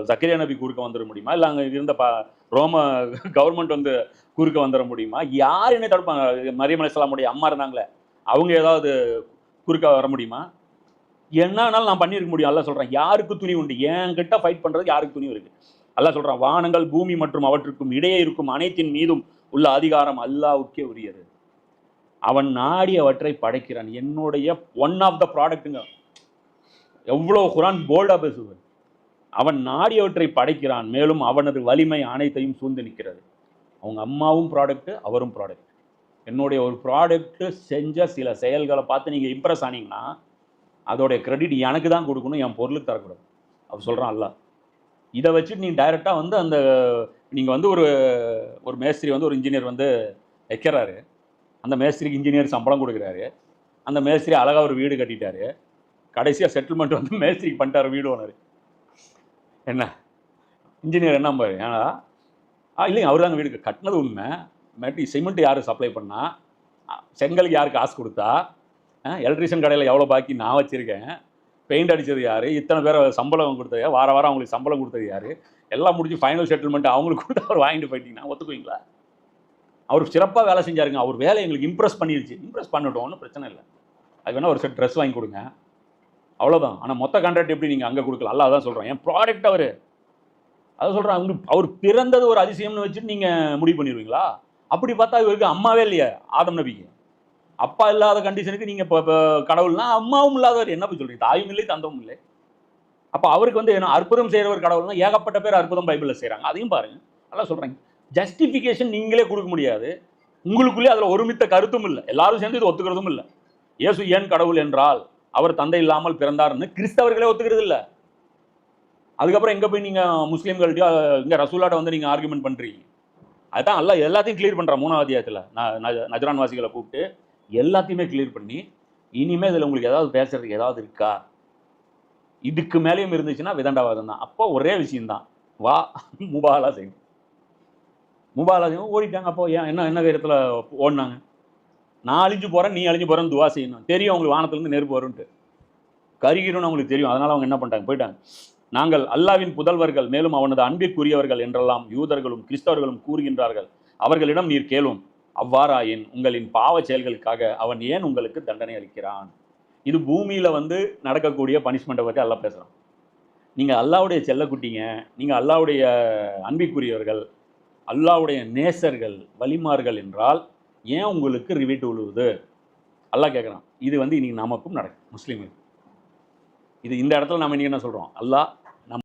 சக்கரியா நபி குறுக்க வந்துட முடியுமா? இல்லை அங்கே இருந்த ரோம கவர்மெண்ட் வந்து குறுக்க வந்துட முடியுமா? யார் என்ன தடுப்பாங்க? மரியம் அலைஹிஸ்ஸலாமுடைய அம்மா இருந்தாங்களே, அவங்க ஏதாவது குறுக்க வர முடியுமா? என்ன வேணாலும் நான் பண்ணியிருக்க முடியும். அல்லாஹ் சொல்றான். யாருக்கு துணிவு உண்டு? என்கிட்ட ஃபைட் பண்றதுக்கு யாருக்கு துணிவு இருக்கு? அல்லாஹ் சொல்றான், வானங்கள், பூமி மற்றும் அவற்றுக்கும் இடையே இருக்கும் அனைத்தின் மீதும் உள்ள அதிகாரம் அல்லாஹ்வுக்கே உரியது. அவன் நாடியவற்றை படைக்கிறான். என்னுடைய ஒன் ஆஃப் த ப்ராடக்ட்டுங்க. எவ்வளவு குர்ஆன் போல்டா பேசுது. அவன் நாடியவற்றை படைக்கிறான். மேலும் அவனது வலிமை அனைத்தையும் சூழ்ந்து நிற்கிறது. அவங்க அம்மாவும் ப்ராடக்ட், அவரும் ப்ராடக்ட். என்னுடைய ஒரு ப்ராடக்ட் செஞ்ச சில செயல்களை பார்த்து நீங்க இம்ப்ரெஸ் ஆனீங்கன்னா, அதோடைய கிரெடிட் எனக்கு தான் கொடுக்கணும், என் பொருளுக்கு தரக்கூடாது. அவர் சொல்றான் அல்லாஹ். இதை வச்சுட்டு நீங்க டைரக்டா வந்து அந்த நீங்க வந்து ஒரு மேஸ்திரி வந்து ஒரு இன்ஜினியர் வந்து வைக்கிறாரு. அந்த மேஸ்திரிக்கு இன்ஜினியர் சம்பளம் கொடுக்குறாரு. அந்த மேஸ்திரி அழகா ஒரு வீடு கட்டிட்டாரு. கடைசியா செட்டில்மெண்ட் வந்து மேஸ்திரிக்கு பண்ணிட்டாரு வீடு ஓனர். என்ன இன்ஜினியர் என்ன பாரு, ஏன்னா இல்லைங்க அவர் தாங்க வீடு கட்டினது உண்மை. சிமெண்ட் யார் சப்ளை பண்ணா, செங்கலுக்கு யார் காசு கொடுத்தா, எலக்ட்ரிஷியன் கடையில் எவ்வளோ பாக்கி நான் வச்சுருக்கேன், பெயிண்ட் அடித்தது யார், இத்தனை பேரை சம்பளம் கொடுத்தது, வாரம் அவங்களுக்கு சம்பளம் கொடுத்தது யார், எல்லாம் முடிஞ்சு ஃபைனல் செட்டில்மெண்ட் அவங்களுக்கு கொடுத்து அவர் வாங்கிட்டு போயிட்டீங்கன்னா ஒத்துக்குவீங்களா? அவர் சிறப்பாக வேலை செஞ்சாருங்க. அவர் வேலை எங்களுக்கு இம்ப்ரெஸ் பண்ணிருச்சு. இம்ப்ரெஸ் பண்ணட்டும், ஒன்றும் பிரச்சனை இல்லை. அது வேணால் ஒரு செட் ட்ரெஸ் வாங்கி கொடுங்க, அவ்வளோதான். ஆனால் மொத்த கான்ட்ராக்ட் எப்படி நீங்கள் அங்கே கொடுக்கலாம்? அல்ல அதான் சொல்கிறேன். என் ப்ராடக்ட் அவர் அதை சொல்கிறேன். அவர் பிறந்தது ஒரு அதிசயம்னு வச்சுட்டு நீங்கள் முடிவு பண்ணிடுவீங்களா? அப்படி பார்த்தா இவருக்கு அம்மாவே இல்லையா ஆதம் நபிக்கு? அப்பா இல்லாத கண்டிஷனுக்கு நீங்கள் இப்போ கடவுள்னா அம்மாவும் இல்லாதவர் என்ன போய் சொல்கிறீங்க? தாயும் இல்லை தந்தமும் இல்லை. அப்போ அவருக்கு வந்து என்ன அற்புதம் செய்கிறவர் கடவுள்னா ஏகப்பட்ட பேர் அற்புதம் பைபிளில் செய்கிறாங்க. அதையும் பாருங்க. நல்லா சொல்கிறேங்க. ஜஸ்டிஃபிகேஷன் நீங்களே கொடுக்க முடியாது. உங்களுக்குள்ளே அதில் ஒருமித்த கருத்தும் இல்லை. எல்லாரும் சேர்ந்து இது ஒத்துக்கிறதும் இல்லை. இயேசு ஏன் கடவுள் என்றால் அவர் தந்தை இல்லாமல் பிறந்தார்னு கிறிஸ்தவர்களே ஒத்துக்கிறது இல்லை. அதுக்கப்புறம் எங்கே போய் நீங்கள் முஸ்லீம்கள்ட்ட இங்கே ரசூலாட்ட வந்து நீங்கள் ஆர்குமெண்ட் பண்ணுறீங்க? அதுதான் அல்ல எல்லாத்தையும் கிளியர் பண்ணுறான் 3ஆம் அத்தியாயத்தில். நஜ்ரான் வாசிகளை கூப்பிட்டு எல்லாத்தையுமே கிளியர் பண்ணி, இனிமேல் இதில் உங்களுக்கு ஏதாவது பேசுறதுக்கு ஏதாவது இருக்கா, இதுக்கு மேலேயும் இருந்துச்சுன்னா விதண்டாவாதம் தான். அப்போ ஒரே விஷயம்தான், வா முபாலா செய்யும். முபாலா செய்யும் ஓடிட்டாங்க. அப்போ ஏன் என்ன கைரத்தில் ஓடினாங்க? நான் அழிஞ்சு போகிறேன், நீ அழிஞ்சு போகிறேன்னு துவா செய்யணும். தெரியும் அவங்களுக்கு வானத்துலேருந்து நெருப்பு வரும்ட்டு, கருகிரும்னு அவங்களுக்கு தெரியும். அதனால் அவங்க என்ன பண்ணிட்டாங்க, போயிட்டாங்க. நாங்கள் அல்லாவின் புதல்வர்கள், மேலும் அவனது அன்பிற்குரியவர்கள் என்றெல்லாம் யூதர்களும் கிறிஸ்தவர்களும் கூறுகின்றார்கள். அவர்களிடம் நீர் கேளும், அவ்வாறாயின் உங்களின் பாவ செயல்களுக்காக அவன் ஏன் உங்களுக்கு தண்டனை அளிக்கிறான்? இது பூமியில் வந்து நடக்கக்கூடிய பனிஷ்மெண்ட்டை பற்றி அல்லாஹ் பேசுகிறான். நீங்கள் அல்லாவுடைய செல்லக்குட்டிங்க, நீங்கள் அல்லாவுடைய அன்பிற்குரியவர்கள், அல்லாவுடைய நேசர்கள், வலிமார்கள் என்றால் ஏன் உங்களுக்கு ரிவீட் விழுவுது? அல்லாஹ் கேட்குறான். இது வந்து இன்னைக்கு நமக்கும் நடக்கும், முஸ்லீமுக்கு. இது இந்த இடத்துல நம்ம இன்னைக்கு என்ன சொல்கிறோம்? அல்லாஹ்